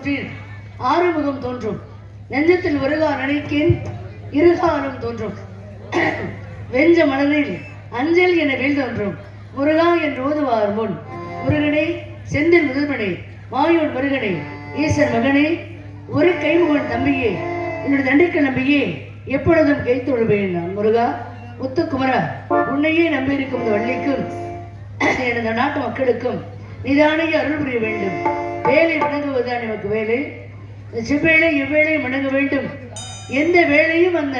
தோன்றி ஆறுமுகம் தோன்றும், நெஞ்சத்தில் வருகா நினைக்கின் இருகாலும் தோன்றும், வெஞ்ச மனதில் அஞ்சல் என வேல் தோன்றும், முருகா என்று ஓதுவார் முன், முருகனே செந்தில் முதல்வனே மாயோன் முருகனே ஈசன் மகனே ஒரு கைமுகன் தம்பியே என்னுடைய தண்டிக்க நம்பியே எப்பொழுதும் கை தொழுவேன் நான். முருகா முத்துக்குமரா, உன்னையே நம்பியிருக்கும் இந்த வள்ளிக்கும் எனது நாட்டு மக்களுக்கும் நிதானே அருள் புரிய வேண்டும். வேலை வணங்குவதுதான் எனக்கு வேலை. செவ்வேளை இவ்வேளை வணங்க வேண்டும். எந்த வேலையும் அந்த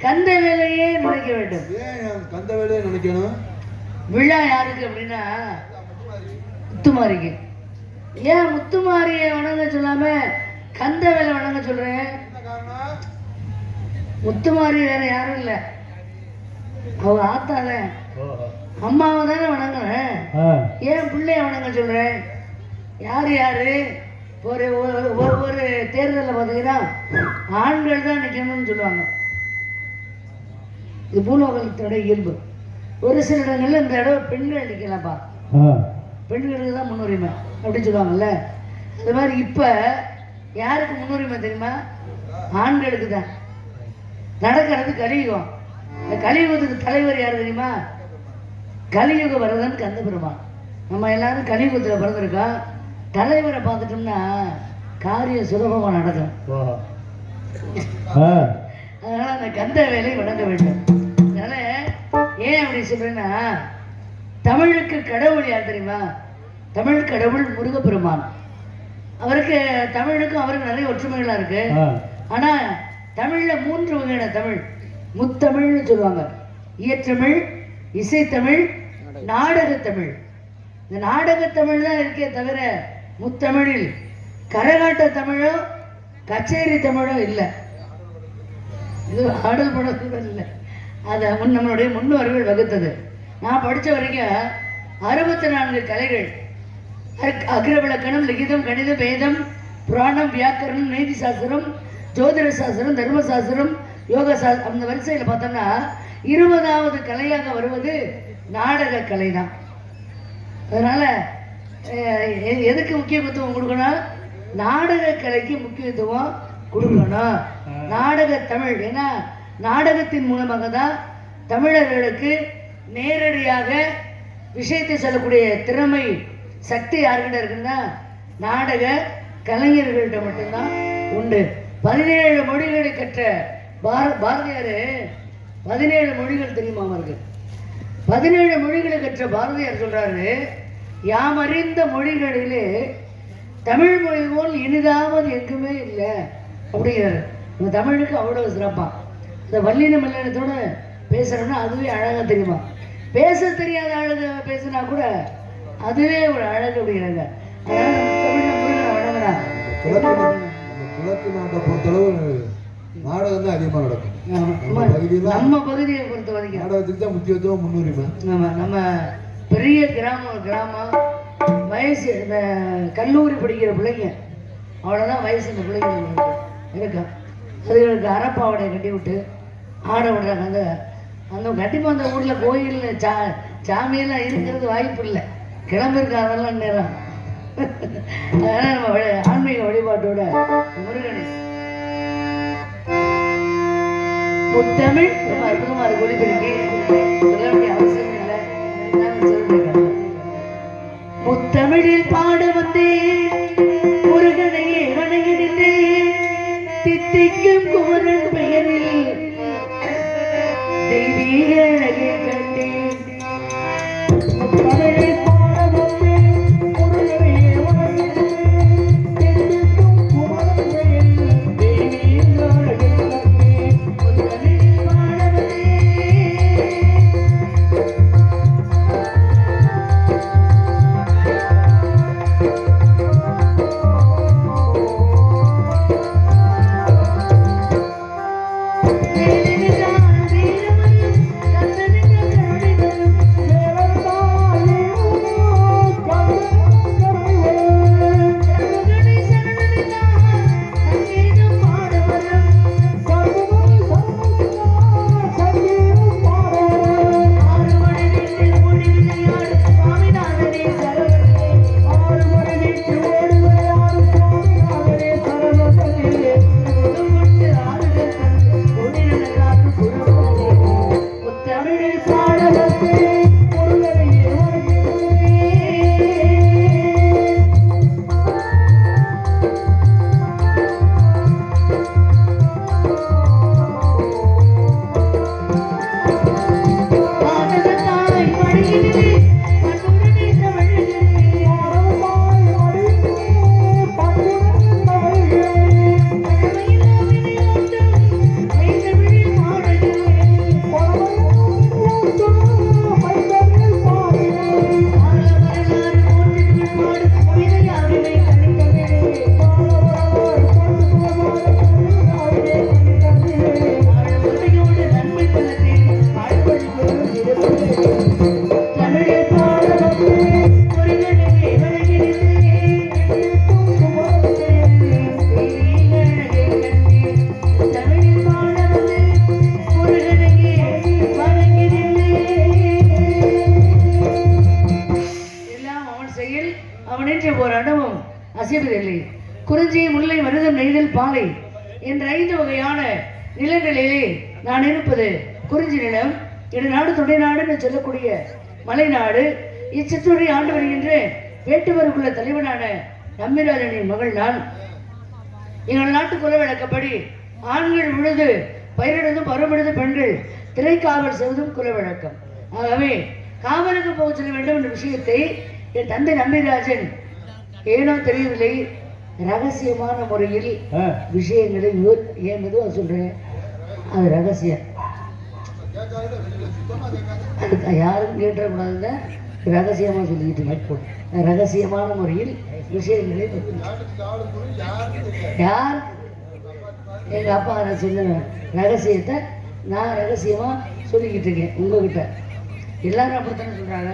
கந்த வேலையே நினைக்க வேண்டும். கந்த வேலையை நினைக்கணும். விழா யாருக்கு அப்படின்னா முத்துமாரிக்கு. ஏன் முத்துமாரியை வணங்க சொல்லாம கந்த வேலை வணங்க சொல்றேன்? முத்துமாரி வேற யாரும் இல்லை, அவங்க ஆத்தால அம்மாவை தானே வணங்குறேன். ஏன் பிள்ளைய வணங்க சொல்றேன்? யாரு யாரு ஒரு ஒவ்வொரு தேர்தலில் பார்த்தீங்கன்னா ஆண்கள் தான் நிற்கணும்னு சொல்லுவாங்க. இது பூலோகத்தோட இயல்பு. ஒரு சில இடங்கள்ல இந்த இடம் பெண்கள் நிற்கலாம்ப்பா, பெண்களுக்கு தான் முன்னுரிமை அப்படின்னு சொல்லுவாங்கல்ல. அது மாதிரி இப்ப யாருக்கு முன்னுரிமை தெரியுமா? ஆண்களுக்கு தான். நடக்கிறது கலியுகம். இந்த கலியுகத்துக்கு தலைவர் யார் தெரியுமா? கலியுக வரதன் கந்த பெருமான். நம்ம எல்லாரும் கலியுகத்தில் பிறந்திருக்கோம். தலைவரை பார்த்துட்டோம்னா காரியம் சுலபமாக நடக்கும். அதனால அந்த கந்த வேலை வணங்க வேண்டும். அதனால ஏன் அப்படி சொல்றேன்னா, தமிழுக்கு கடவுள் யார் தெரியுமா? தமிழ் கடவுள் முருகப்பெருமான். அவருக்கு தமிழுக்கும் அவருக்கு நிறைய ஒற்றுமைகளா இருக்கு. ஆனா தமிழ்ல 3 வகையான தமிழ். முத்தமிழ்னு சொல்லுவாங்க, இயற்றமிழ், இசைத்தமிழ், நாடகத்தமிழ். இந்த நாடகத்தமிழ் தான் இருக்கே தவிர முத்தமிழில் கரகாட்ட தமிழோ கச்சேரி தமிழோ இல்லை. இது ஆடல் படம் கூட இல்லை. அதை நம்மளுடைய முன்னோர்கள் வகுத்தது. நான் படித்த வரைக்கும் 64 கலைகள், அக்ரவிலக்கணம், லிகிதம், கணிதம், வேதம், புராணம், வியாக்கரணம், நீதி சாஸ்திரம், ஜோதிட சாஸ்திரம், தர்ம சாஸ்திரம், யோக சாஸ்திரம், அந்த வரிசையில் பார்த்தோம்னா 20வது கலையாக வருவது நாடக கலை தான். அதனால எதுக்கு முக்கியத்துவம் கொடுக்கணும்? நாடக கலைக்கு முக்கியத்துவம் கொடுக்கணும். நாடக தமிழ், ஏன்னா நாடகத்தின் மூலமாக தான் தமிழர்களுக்கு நேரடியாக விஷயத்தை சொல்லக்கூடிய திறமை சக்தி யார்கிட்ட இருக்குன்னா நாடக கலைஞர்கள்ட்ட மட்டும்தான் உண்டு. 17 மொழிகளை கற்ற பாரதியார் 17 மொழிகள் தெரியுமா அவருக்கு? 17 மொழிகளை கற்ற பாரதியார் சொல்றாரு, யாம் அறிந்த மொழிகளிலே தமிழ் மொழி போல் இனிதாவது எங்குமே இல்லை அப்படிங்கிறாரு. இந்த தமிழுக்கு அவ்வளவு சிறப்பா. இந்த வல்லின மல்லினத்தோட பேசுறோம்னா அதுவே அழகா தெரியுமா? பேச தெரியாத அழகு பேசினா கூட அதுவே ஒரு அழகு அப்படிங்கிறாங்க. அதனால தமிழ்ல முருகனை வணங்குறாங்க. கிழக்கு நாட்டை பொறுத்தளவு நாடகம் தான் அதிகமாக நடக்கும். நம்ம பகுதியை பொறுத்த வரைக்கும் நாடகத்துக்கு தான் முக்கியத்துவம், முன்னுரிமை. நம்ம பெரிய கிராமம் வயசு, இந்த கல்லூரி படிக்கிற பிள்ளைங்க அவ்வளோதான் வயசு. இந்த பிள்ளைங்க இருக்கா, அதுகளுக்கு அறப்பாவடை கட்டி விட்டு ஆட விடுறாங்க. அந்த கண்டிப்பாக அந்த ஊரில் கோயில் சாமியெல்லாம் இருக்கிறது வாய்ப்பு இல்லை, கிளம்பிருக்க அதெல்லாம் நேரம். அதனால் நம்ம ஆன்மீக வழிபாட்டோட முருகனை முத்தமிழ் ரொம்ப அற்புதமாக இருக்கு. ஒளிபெருக்கி சொல்ல வேண்டிய அவசியம் இல்லை. முத்தமிழில் பாட வந்தேன், முருகனையே வணங்கி நின்றேன், தித்திக்கும் குமரன் பெயரில் தெய்வீக அழகை கண்டேன். முத்தமிழில் பாட வந்தேன், முருகனையே வணங்கி நின்றேன், தித்திக்கும் குமரன் பெயரில் தெய்வீக அழகை கண்டேன். முத்தமிழில் பாட வந்தேன் குறிஞ்சி, முல்லை, மருதம், நெய்தல், பாலை என்ற 5 வகையான நிலங்களிலே நான் இருப்பது குறிஞ்சி நிலம். இடைநாடு தொண்டை நாடுன்னு சொல்லக்கூடிய மலைநாடு. இச்சிற்றூரை ஆண்டு வருகின்ற வேட்டுவருக்குள்ள தலைவனான நம்பிராஜனின் மகள் நான். எங்கள் நாட்டு குல வழக்கப்படி ஆண்கள் உழுது பயிரிடுவதும் பருவமிடுது பெண்கள் திரைக்காவல் செய்வதும் குல வழக்கம். ஆகவே காவலுக்கு போக சொல்ல வேண்டும் என்ற விஷயத்தை என் தந்தை நம்பிராஜன் ஏனோ தெரியவில்லை ரகசியமான முறையில் விஷயங்களை ஏன் மெதுவாக சொல்றேன், அது ரகசியம், அதுக்கு யாரும் கேட்டக்கூடாதுன்னு ரகசியமாக சொல்லிக்கிட்டு ரகசியமான முறையில் விஷயங்களை யார் எங்கள் அப்பா நான் சொன்ன ரகசியத்தை நான் ரகசியமாக சொல்லிக்கிட்டு இருக்கேன் உங்ககிட்ட. எல்லாரும் அப்படித்தானே சொல்கிறாங்க.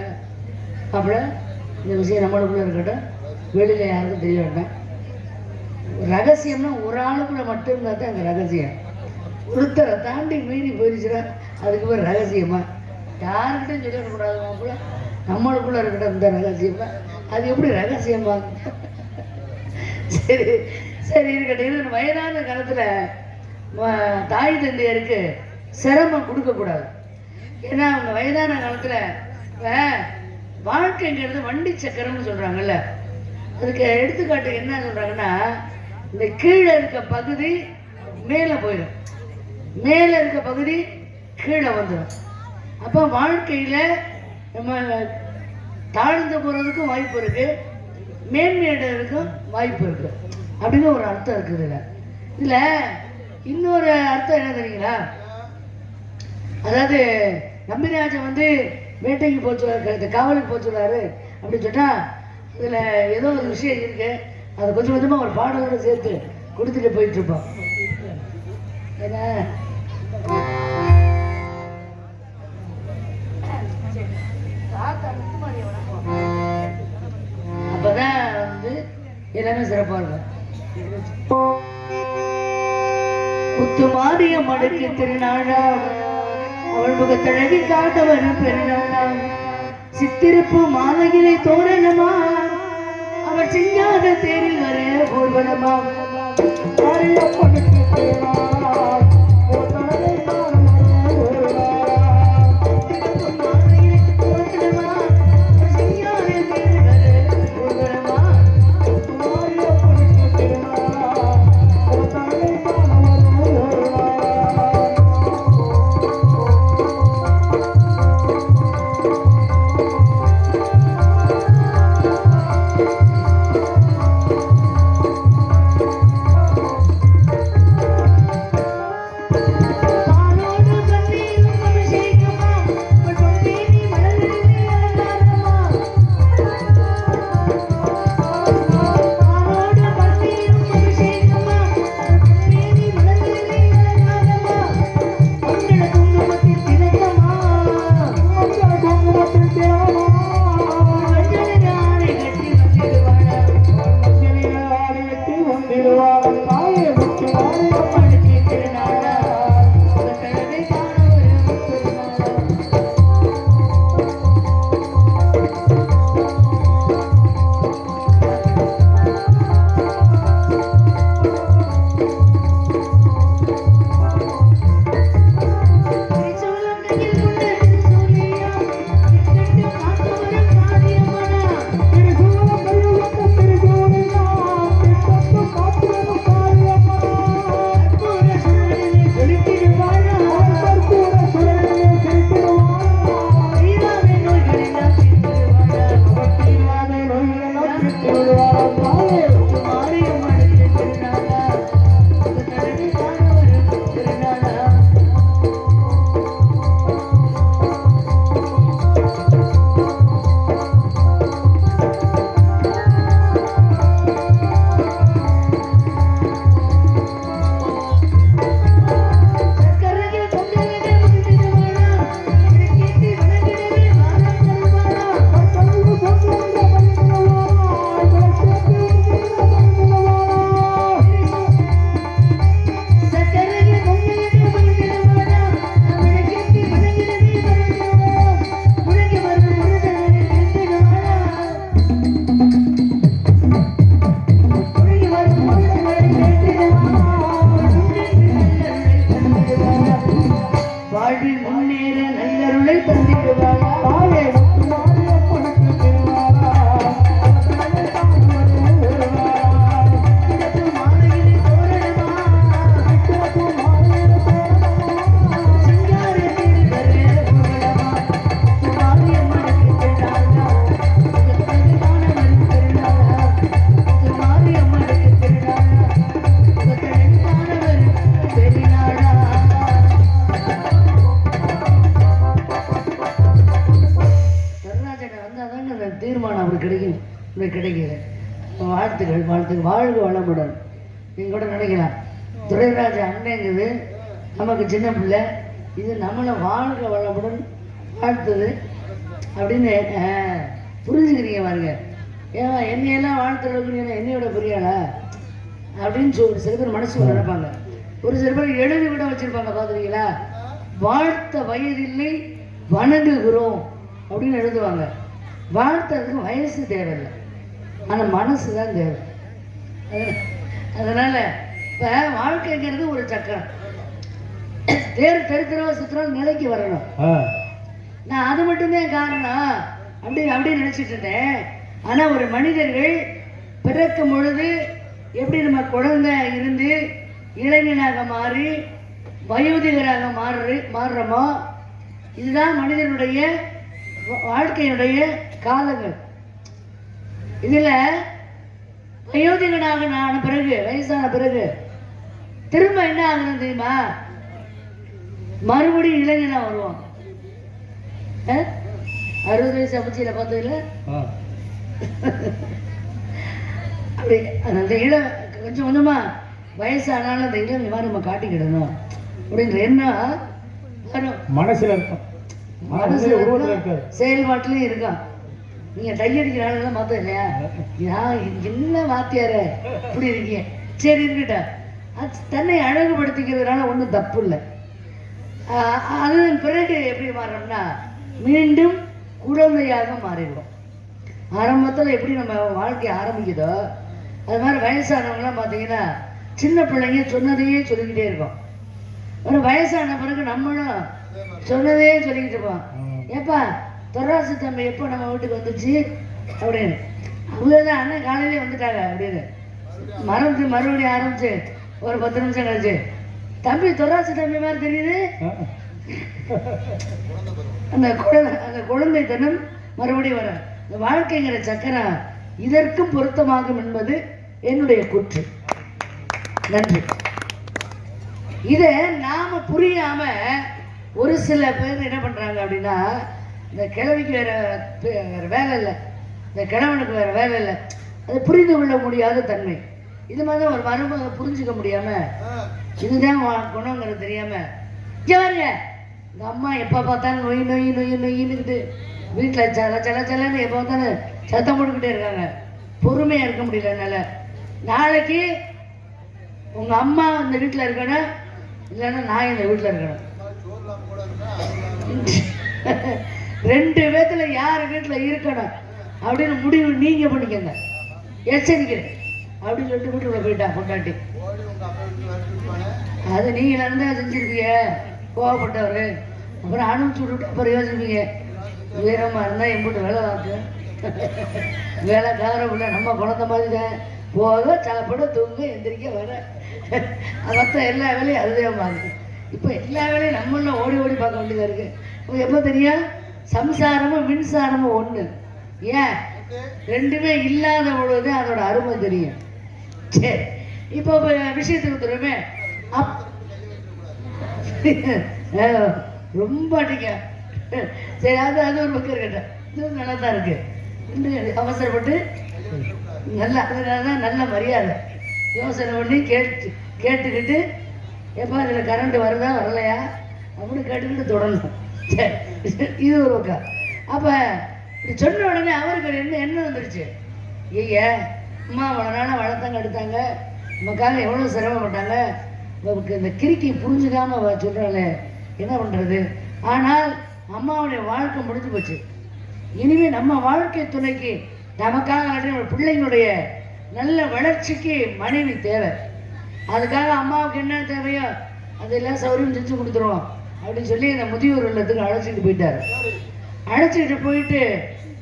அப்புறம் இந்த விஷயம் நம்மளுக்குள்ளே இருக்கட்டும், வெளியில் யாருக்கும் தெரிய வேண்டாம். ரகசியம்னா ஒரு ஆளுக்குள்ள மட்டும் இருந்தால் தான் அந்த ரகசியம். ஒருத்தரை தாண்டி மீறி போயிடுச்சுன்னா அதுக்கு பேர் ரகசியமா? யாருக்கிட்டையும் சொல்லிடக்கூடாது. மாப்பிள்ள நம்மளுக்குள்ள இருக்கட்டும் இந்த ரகசியமா, அது எப்படி ரகசியமா? சரி சரி இருக்கட்டும். இது வயதான காலத்தில் தாய் தந்தையருக்கு சிரமம் கொடுக்கக்கூடாது. ஏன்னா அவங்க வயதான காலத்தில் வாழ்க்கைங்கிறது வண்டி சக்கரம்னு சொல்கிறாங்கல்ல, அதுக்கு எடுத்துக்காட்டு என்ன சொல்கிறாங்கன்னா, இந்த கீழே இருக்க பகுதி மேலே போயிடும், மேலே இருக்க பகுதி கீழே வந்துடும். அப்போ வாழ்க்கையில் நம்ம தாழ்ந்து போகிறதுக்கும் வாய்ப்பு இருக்குது, மேன்மையடைறதுக்கும் வாய்ப்பு இருக்குது அப்படின்னு ஒரு அர்த்தம் இருக்குது. இதில் இன்னொரு அர்த்தம் என்ன தெரியுங்களா? அதாவது நம்பிராஜன் வந்து வேட்டைக்கு போச்சு, காவலுக்கு போச்சுறாரு அப்படின்னு சொன்னால் இதில் ஏதோ ஒரு விஷயம் இருக்கு. அதை கொஞ்சம் கொஞ்சமாக ஒரு பாடலோடு சேர்த்து கொடுத்துட்டு போயிட்டு இருப்போம். ஏன்னா அப்பதான் வந்து எல்லாமே சிறப்பாக இருக்கும். முத்துமாரிய மடுக்கு திருநாளா அவள் முகத்தழகி காட்ட வரும் பெருநாளா சித்திருப்பு மாலையிலே தோரணமா அவர் சிங்காத தேரில் வர ஊர்வலமா கிடைக்கல. வாழ்த்துக்கள் வாழ்த்துக்கள், வாழ்க வளமுடன். நீங்கள் கூட நினைக்கலாம் துரைராஜ அண்ணங்குது நமக்கு சின்ன பிள்ளை, இது நம்மளை வாழ்க வளமுடன் வாழ்த்துது அப்படின்னு புரிஞ்சுக்கிறீங்க பாருங்க. ஏன் என்னையெல்லாம் வாழ்த்துறதுக்கு என்னையோட பெரியாளா அப்படின்னு சொல்லி சில பேர் மனசுக்கு நினைப்பாங்க. ஒரு சில பேர் எழுதி விட வச்சிருப்பாங்க பார்த்துருக்கீங்களா, வாழ்த்த வயதில்லை வணங்குகிறோம் அப்படின்னு எழுதுவாங்க. வாழ்த்துறதுக்கு வயசு தேவையில்லை, ஆனால் மனசு தான் தேவை. அதனால இப்போ வாழ்க்கைங்கிறது ஒரு சக்கரம், தெருவா சுற்றுறோம் நிலைக்கு வரணும். நான் அது மட்டும்தான் காரணம் அப்படின்னு நினைச்சிட்டு இருந்தேன். ஆனால் ஒரு மனிதர்கள் பிறக்கும் பொழுது எப்படி நம்ம குழந்தை இருந்து இளைஞனாக மாறி வயோதிகராக மாறுறோமோ, இதுதான் மனிதனுடைய வாழ்க்கையினுடைய காலங்கள். இதில் வயோதிகனாக ஆன பிறகு, வயசான பிறகு திரும்ப என்ன ஆகுதுன்னு தெரியுமா, மறுபடியும் இளைஞனா வருவோம். 60 வயசு அமைச்சியில பார்த்ததில்ல அப்படி அந்த இளம் கொஞ்சம் கொஞ்சமா வயசானாலும் அந்த இளம் மாதிரி நம்ம காட்டிக்கிடணும் அப்படின்ற எண்ணம் வரும். மனசுல இருக்கும், செயல்பாட்டிலையும் இருக்கான். நீங்க டையடிக்கிற ஆளுலாம் பார்த்தோம் இல்லையா, என்ன வாத்தியார இப்படி இருக்கீங்க, சரி இருக்கட்டா, தன்னை அழகுபடுத்திக்கிறதுனால ஒன்றும் தப்பு இல்லை. அதன் பிறகு எப்படி மாறோம்னா மீண்டும் குழந்தையாக மாறிடுவோம். ஆரம்பத்தில் எப்படி நம்ம வாழ்க்கை ஆரம்பிக்குதோ அது மாதிரி வயசானவங்களாம் பார்த்தீங்கன்னா சின்ன பிள்ளைங்க சொன்னதையே சொல்லிக்கிட்டே இருக்கோம். ஒரு வயசான பிறகு நம்மளும் சொன்னதே சொல்லிக்கிட்டு இருப்போம். ஏப்பா தொராசு தம்பி எப்போ நம்ம வீட்டுக்கு வந்துச்சு அப்படின்னு, அவங்க தான் அண்ணன் காலையிலே வந்துட்டாங்க அப்படின்னு மறுபடியும் ஆரம்பிச்சு ஒரு 10 நிமிஷம் கழிச்சு, தம்பி தொராசு தம்பி மாதிரி தெரியுது. அந்த குழந்தைத்தனம் மறுபடியும் வர. இந்த வாழ்க்கைங்கிற சக்கரம் இதற்கும் பொருத்தமாகும் என்பது என்னுடைய கூற்று. நன்றி. இதை நாம புரியாம ஒரு சில பேர் என்ன பண்றாங்க அப்படின்னா, இந்த கிழவிக்கு வேற வேலை இல்லை, இந்த கிழவனுக்கு வேற வேலை இல்லை, அதை புரிந்து கொள்ள முடியாத தன்மை. இது மாதிரி ஒரு மருமக புரிஞ்சுக்க முடியாம, இதுதான் குணங்கிறது தெரியாம பாருங்க, இந்த அம்மா எப்போ பார்த்தாலும் நொயின்னுக்கிட்டு வீட்டில் சலன்னு எப்போ பார்த்தாலும் சத்தம் போட்டுக்கிட்டே இருக்காங்க. பொறுமையாக இருக்க முடியல என்னால். நாளைக்கு உங்கள் அம்மா இந்த வீட்டில் இருக்கணும், இல்லைன்னா நான் இந்த வீட்டில் இருக்கணும். 2 பேத்துல யார் வீட்டில் இருக்கணும் அப்படின்னு முடிவு நீங்கள் பண்ணிக்கங்க, எச்சரிக்கிறேன் அப்படின்னு சொல்லிட்டு வீட்டுக்குள்ள போயிட்டா பொண்டாட்டி. அது நீங்கள் நடந்தா செஞ்சிருப்பீங்க, கோவப்பட்டவர். அப்புறம் அனுப்பிச்சு விட்டுட்டு அப்புறம் யோசிப்பீங்க, வீரமாக இருந்தால் எம்பிட்டு வேலை வாக்கு வேலை காரமில்லை, நம்ம குழந்த மாதிரி தான், போக சாப்பிட தூங்க எந்திரிக்க வர மற்ற எல்லா வேலையும் அதுதான் மாதிரி. இப்போ எல்லா வேலையும் நம்மள ஓடி பார்க்க வேண்டியதாக இருக்குது. இப்போ எப்போ தெரியும், சம்சாரமும் மின்சாரமும் ஒன்று. ஏன், ரெண்டுமே இல்லாத பொழுது அதோட அருமை தெரியும். சரி, இப்போ விஷயத்துக்கு வந்துடுமே. ரொம்ப அடிக்க சரி, அது ஒரு பக்கம் இருக்கட்டும். இது நல்லா தான் இருக்கு. இன்னும் அவசரப்பட்டு நல்லா, அதனால தான் நல்ல மரியாதை யோசனை பண்ணி கேட்டுக்கிட்டு, எப்போ இதில் கரண்ட் வருதா வரலையா அப்படின்னு கேட்டுக்கிட்டு தொடரணும். சரி, இது ஒரு பக்கம். அப்போ இப்படி சொன்ன உடனே அவருக்கு என்ன வந்துருச்சு, ஐய அம்மா அவ்வளோ நாளாக வளர்த்தாங்க எடுத்தாங்க, நமக்காக எவ்வளோ சிரமப்பட்டாங்க, நமக்கு இந்த கிறுக்கி புரிஞ்சுக்காம சொல்கிறாளே என்ன பண்ணுறது. ஆனால் அம்மாவுடைய வாழ்க்கை முடிஞ்சு போச்சு. இனிமேல் நம்ம வாழ்க்கை துணைக்கு நமக்காக பிள்ளைங்களுடைய நல்ல வளர்ச்சிக்கு மனைவி தேவை. அதுக்காக அம்மாவுக்கு என்ன தேவையோ அதெல்லாம் சௌரியம் செஞ்சு கொடுத்துருவோம் அப்படின்னு சொல்லி இந்த முதியோர் இல்லத்துக்கு அழைச்சிட்டு போயிட்டார். அழைச்சிட்டு போயிட்டு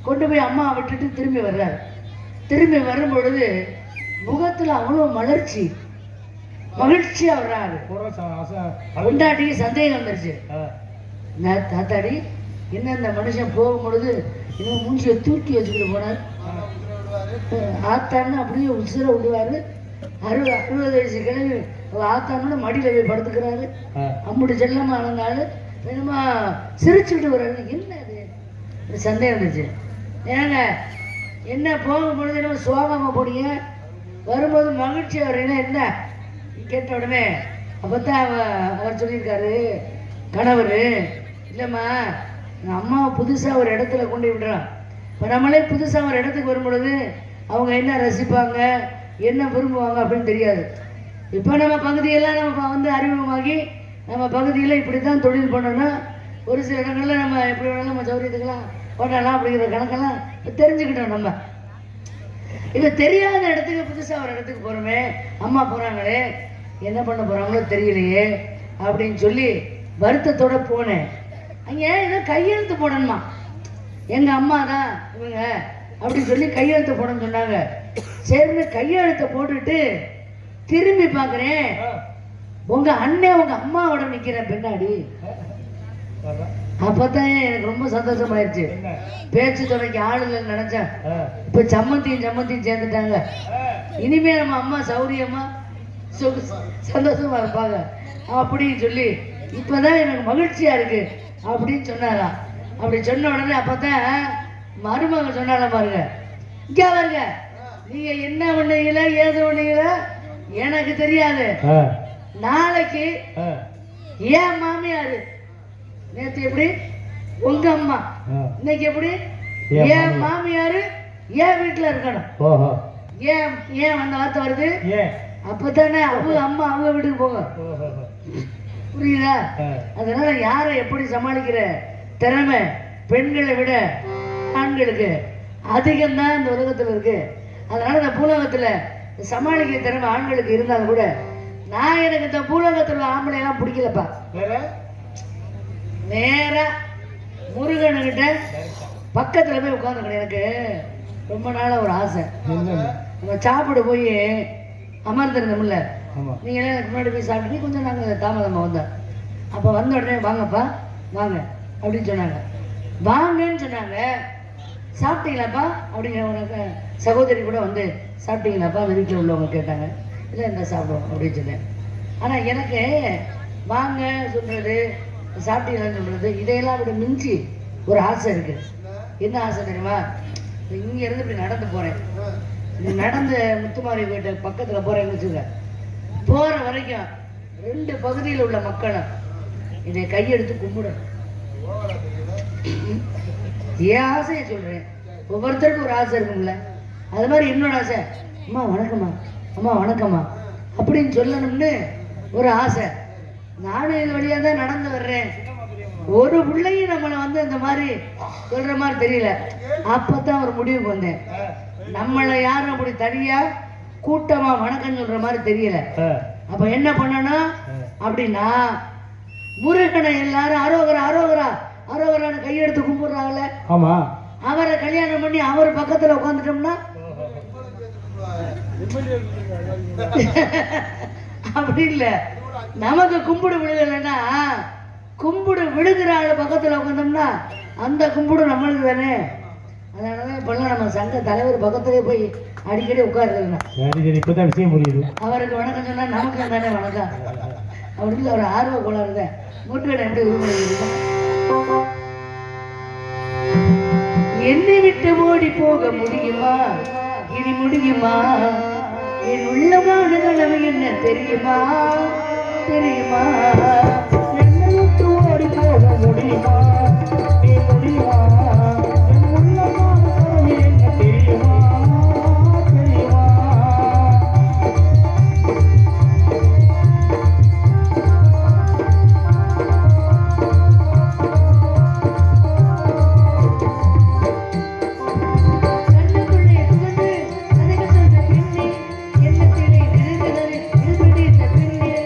கொண்டு போய் அம்மா விட்டுட்டு திரும்பி வர்றாரு. திரும்பி வரும் பொழுது முகத்தில் அவ்வளோ மகிழ்ச்சியாக வர்றாரு. கொண்டாட்டிக்கு சந்தேகம் வந்துருச்சு, தாத்தாடி என்ன இந்த மனுஷன் போகும் பொழுது இன்னும் மூஞ்சியை தூக்கி வச்சுக்கிட்டு போனார், ஆத்தான்னு அப்படியே உசிர விடுவாரு. 60 வயசு கிழமை ஆத்தான்னு மடியில் போய் படுத்துக்கிறாரு. அம்முடி செல்லமா அலங்காரு, என்னமா சிரிச்சுக்கிட்டு வர்றாரு. என்ன அது சந்தேகம் வந்துச்சு. ஏங்க என்ன போக பொழுது என்ன சோகமாக போனீங்க, வரும்போது மகிழ்ச்சியாக வரீங்கன்னா என்ன கேட்ட உடனே அப்போத்தான் அவர் சொல்லியிருக்காரு கணவர், இல்லைம்மா எங்கள் அம்மாவை புதுசாக ஒரு இடத்துல கொண்டு விடுறான். இப்போ நம்மளே புதுசாக ஒரு இடத்துக்கு வரும்பொழுது அவங்க என்ன ரசிப்பாங்க, என்ன விரும்புவாங்க அப்படின்னு தெரியாது. இப்போ நம்ம பகுதியெல்லாம் நம்ம வந்து அறிமுகமாகி நம்ம பகுதியில் இப்படி தான் தொழில் பண்ணோன்னா ஒரு சில இடங்களில் நம்ம எப்படி வேணாலும் நம்ம சௌரியத்துக்கெல்லாம் பண்ணலாம் அப்படிங்கிற கணக்கெல்லாம் தெரிஞ்சுக்கிட்டோம். நம்ம இப்போ தெரியாத இடத்துக்கு புதுசாக ஒரு இடத்துக்கு போகிறோமே, அம்மா போகிறாங்களே என்ன பண்ண போகிறாங்களோ தெரியலையே அப்படின்னு சொல்லி வருத்தத்தோடு போனேன். அங்கே ஏதோ கையெழுத்து போடணுமா, எங்கள் அம்மா தான் இவங்க அப்படின்னு சொல்லி கையெழுத்து போடணும்னு சொன்னாங்க. சரின்னு கையெழுத்தை போட்டுட்டு திரும்பி பார்க்குறேன், உங்கள் அண்ணன் உங்கள் அம்மாவோட நிற்கிறேன் பின்னாடி. அப்பதான் எனக்கு ரொம்ப சந்தோஷமாயிருச்சு. பேச்சு துணைக்கு ஆள் இல்லைன்னு நினைச்சேன். இப்ப சம்மந்தியும் சேர்ந்துட்டாங்க. இனிமே நம்ம அம்மா சௌரியமா சந்தோஷமா இருப்பாங்க அப்படின்னு சொல்லி இப்பதான் எனக்கு மகிழ்ச்சியா இருக்கு அப்படின்னு சொன்னாராம். அப்படி சொன்ன உடனே அப்பதான் மருமக சொன்னால பாருங்க, இங்க பாருங்க, நீங்க என்ன ஒண்ணுங்கள ஏது ஒண்ணுங்கள எனக்கு தெரியாது. நாளைக்கு ஏன் மாமியாரு நேத்து எப்படி உங்க அம்மா, இன்னைக்கு எப்படி ஏன் மாமியாரு ஏன் வீட்டுல இருக்கணும். ஏன் ஏன் அந்த வார்த்தை வருது? அப்பதானே அவங்க அம்மா அவங்க வீட்டுக்கு போங்க, புரியுதா? அதனால யாரை எப்படி சமாளிக்கிற திறமை பெண்களை விட ஆண்களுக்கு அதிகம்தான் இந்த உலகத்துல இருக்கு. அதனால இந்த பூலகத்துல சமாளிக்கிற திறமை ஆண்களுக்கு இருந்தாலும் கூட நான் எனக்கு இந்த பூலகத்துல ஆம்பளை எல்லாம் பிடிக்கலப்பா. நேரா முருகனுக்கிட்ட பக்கத்துல போய் உட்காந்துக்கணும். எனக்கு ரொம்ப நாளா ஒரு ஆசை, நம்ம சாப்பிட போய் அமர்ந்திருந்தோம்ல, நீங்களே எனக்கு முன்னாடி போய் சாப்பிட்டு கொஞ்சம் நாங்கள் தாமதமாக வந்தோம். அப்போ வந்த உடனே வாங்கப்பா வாங்க அப்படின்னு சொன்னாங்க. வாங்கன்னு சொன்னாங்க. சாப்பிட்டீங்களாப்பா அப்படிங்கிற உனக்கு சகோதரி கூட வந்து சாப்பிட்டீங்களாப்பா அந்த வீட்டில் உள்ளவங்க கேட்டாங்க. இல்லை என்ன சாப்பிடுவோம் அப்படின்னு சொன்னேன். ஆனால் எனக்கு வாங்க சொல்கிறது சாப்பிட்டீங்களான்னு சொல்கிறது இதையெல்லாம் விட மிஞ்சி ஒரு ஆசை இருக்குது. என்ன ஆசை தெரியுமா? இங்கேருந்து இப்படி நடந்து போகிறேன், நடந்து முத்துமாரி வீட்டு பக்கத்தில் போகிறேன்னு வச்சுக்க, போகிற வரைக்கும் 2 பகுதியில் உள்ள மக்களும் இதை கையெடுத்து கும்பிடணும். என் ஆசையை சொல்கிறேன், ஒவ்வொருத்தருக்கும் ஒரு ஆசை இருக்கும்ல. அது மாதிரி என்னோட ஆசை, அம்மா வணக்கம்மா, அம்மா வணக்கம்மா அப்படின்னு சொல்லணும்னு ஒரு ஆசை. நானும் இது வழியாக தான் நடந்து வர்றேன். ஒரு பிள்ளையும் நம்மளை வந்து அந்த மாதிரி சொல்கிற மாதிரி தெரியல. அப்போ தான் ஒரு முடிவுக்கு வந்தேன், நம்மளை யாரும் அப்படி தனியா கூட்டமா வணக்கம் சொல்ற மாதிரி தெரியல. அப்ப என்ன பண்ணணும் அப்படின்னா, முருகனை எல்லாரும் அரோகரா அரோகரா அரோகரான்னு கையெடுத்து கும்பிடுறாங்கல்ல, ஆமா, அவரை கல்யாணம் பண்ணி அவர் பக்கத்துல உட்காந்துட்டோம்னா அப்படி இல்ல, நமக்கு கும்பிடு விழுகலைன்னா கும்பிடு விழுகிற ஆளு பக்கத்துல உட்காந்தோம்னா அந்த கும்பிடு நம்மளுக்கு தானே. அதனாலதான் இப்பெல்லாம் நம்ம சங்க தலைவர் பக்கத்திலே போய் அடிக்கடி உட்காருதுன்னா விஷயம் புரியுது. அவருக்கு வணக்கம் சொன்னா நமக்கு தானே வணக்கம் அப்படின்னு ஒரு ஆர்வ கோளாறு தான். முருகன் எப்படி உருவம் என்னை விட்டு ஓடி போக முடியுமா, இனி முடியுமா, என் உள்ளமான கனவு என்ன தெரியுமா தெரியுமா, என்னை விட்டு ஓடி போக முடியுமா, நீ முடியுமா, என் உள்ளமான கனவு என்ன தெரியுமா தெரியுமா.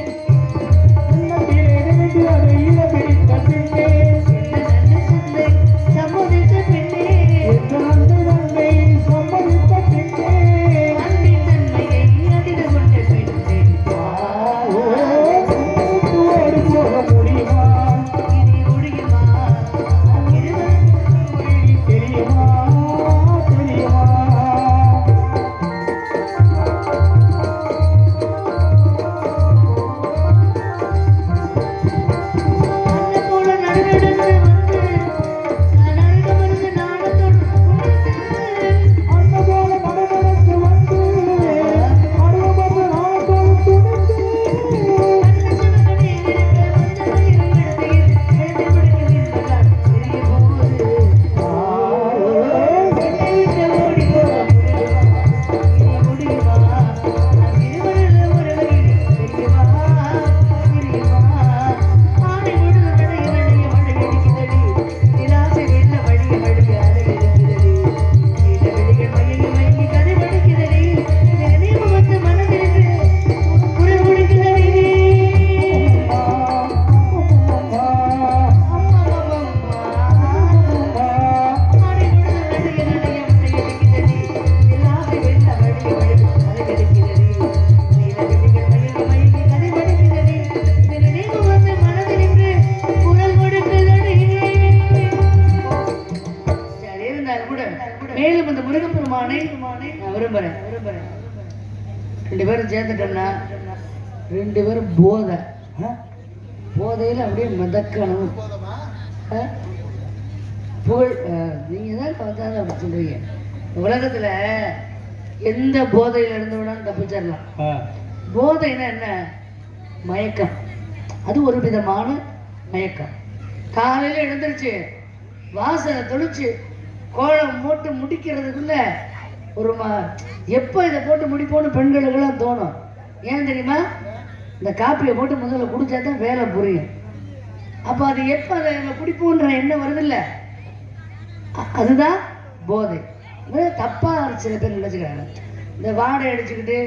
பேரும் சேர்ந்துட்டோம்னா 2 பேரும் போதை. போதையில் அப்படியே மிதக்கணும். புகழ் நீங்கள் தான் வந்தாலும் அப்படி சொல்கிறீங்க. உலகத்தில் எந்த போதையில் இருந்து வேணாலும் தப்பிச்சிடலாம். போதைன்னா என்ன? மயக்கம். அது ஒரு விதமான மயக்கம். காலையில் எழுந்திருச்சு வாசலை தொளிச்சு கோலம் போட்டு முடிக்கிறதுக்குள்ள ஒரு எப்போ இதை போட்டு முடிப்போன்னு பெண்களுக்கெல்லாம் தோணும். ஏன் தெரியுமா? இந்த காப்பியை போட்டு முதல்ல குடிச்சா தான் வேலை புரியும். அப்போ அது எப்போ அதை குடிப்போன்ற எண்ணம் வருதில்ல, அதுதான் போதை. தப்பாக சில பேர் நினைச்சுக்கிறாங்க. இந்த வாடை அடிச்சுக்கிட்டு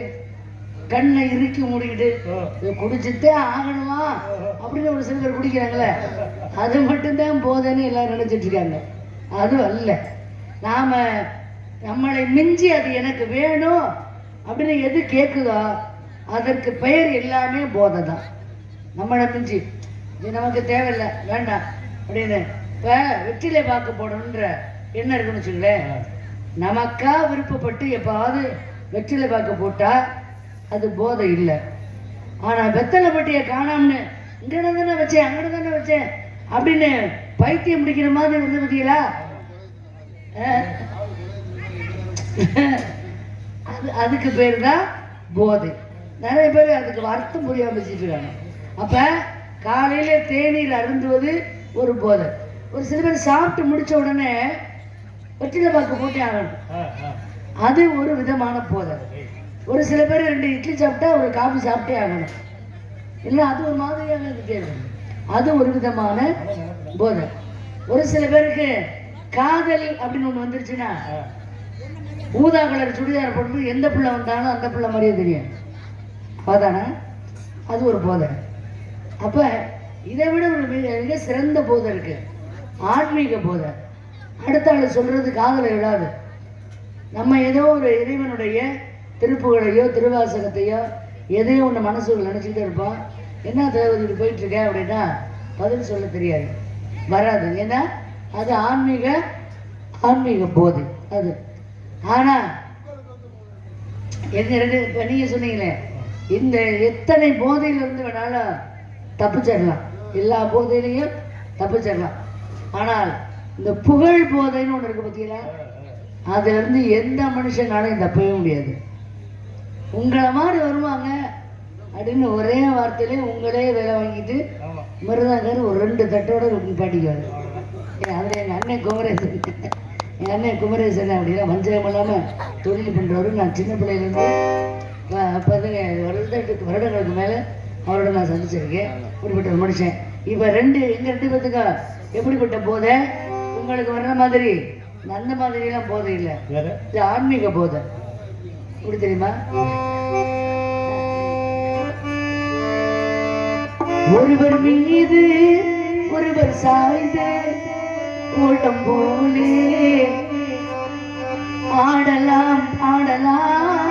கண்ணை இறுக்கி மூடிக்கிட்டு குடிச்சுட்டே ஆகணுமா அப்படின்னு ஒரு சில பேர் குடிக்கிறாங்களே, அது மட்டும்தான் போதைன்னு எல்லாரும் நினைச்சிட்டு இருக்காங்க. அது அல்ல. நாம் நம்மளை மிஞ்சி அது எனக்கு வேணும் அப்படின்னு எது கேட்குதோ அதற்கு பெயர் எல்லாமே போதை தான். நம்மளை மிஞ்சி இது நமக்கு தேவையில்லை வேண்டாம் அப்படின்னு இப்போ வெற்றிலை பாக்கு போடணுன்ற என்ன இருக்குன்னு வச்சுங்களேன். நமக்கா விருப்பப்பட்டு எப்பாவது வெற்றிலை பாக்கு போட்டால் அது போதை இல்லை. ஆனால் வெத்தலை பட்டியை காணாமனு இங்கே தானே வச்சேன் அங்கே தானே வச்சேன் அப்படின்னு பைத்தியம் பிடிக்கிற மாதிரி வந்து பார்த்தீங்களா, அதுக்கு பேர் தான் போதை. நிறைய பேர் அதுக்கு அர்த்தம் புரியாம வச்சுட்டு இருக்காங்க. அப்போ காலையில் தேநீர் அருந்துவது ஒரு போதை. ஒரு சில பேர் சாப்பிட்டு முடிச்ச உடனே வெற்றிலை பாக்கு போட்டே ஆகணும், அது ஒரு விதமான போதை. ஒரு சில பேர் 2 இட்லி சாப்பிட்டா ஒரு காஃபி சாப்பிட்டே ஆகணும், இல்லை அது ஒரு மாதிரியாக இருந்துட்டே இருக்கணும், அது ஒரு விதமான போதை. ஒரு சில பேருக்கு காதல் அப்படின்னு ஒன்று வந்துருச்சுன்னா ஊதா கலர் சுடிதார் போட்டு எந்த பிள்ளை வந்தாலும் அந்த பிள்ளை மாதிரியே தெரியும், அதானே? அது ஒரு போதை. அப்போ இதை விட ஒரு மிக சிறந்த போதை இருக்கு, ஆன்மீக போதை. அடுத்த ஆள் சொல்றது காதலை விடாது. நம்ம ஏதோ ஒரு இறைவனுடைய திருப்புகளையோ திருவாசகத்தையோ எதையோ ஒன்று மனசுக்குள்ள நினச்சிக்கிட்டே இருப்போம். என்ன தேவதைக்கு போயிட்டு இருக்க அப்படின்னா பதில் சொல்ல தெரியாது, வராது. ஏன்னா அது ஆன்மீக போதை அது. ஆனால் இப்போ நீங்கள் சொன்னீங்களே, இந்த எத்தனை போதையிலிருந்து வேணாலும் தப்பிச்சிடலாம், எல்லா போதையிலையும் தப்பிச்சிடலாம். ஆனால் இந்த புகழ் போதைன்னு ஒன்று இருக்கு பார்த்தீங்களா, அதுலேருந்து எந்த மனுஷனாலையும் தப்பவே முடியாது. உங்களை மாதிரி வருவாங்க அப்படின்னு ஒரே வார்த்தையிலே உங்களே வேலை வாங்கிட்டு மருதாங்கர் ஒரு 2 தட்டோட பாட்டிக்குவார். அதில் எங்கள் அண்ணன் குமரேசன் அப்படின்னா வஞ்சகம் இல்லாமல் தொழில் பண்ணுறவர். நான் சின்ன பிள்ளையிலேருந்து 15 வருடங்களுக்கு மேலே அவரோட நான் சந்திச்சிருக்கேன். இப்படிப்பட்ட ஒரு மனுஷன். இப்போ எங்கள் 2 பேத்துக்கும் எப்படிப்பட்ட போதை? உங்களுக்கு வர்ற மாதிரி அந்த மாதிரிலாம் போதை இல்லை, இது ஆன்மீக போதை. எப்படி தெரியுமா? ஒருவர் மீது ஒருவர் சாய்ந்து ஓட்டம் போலே ஆடலாம் ஆடலாம்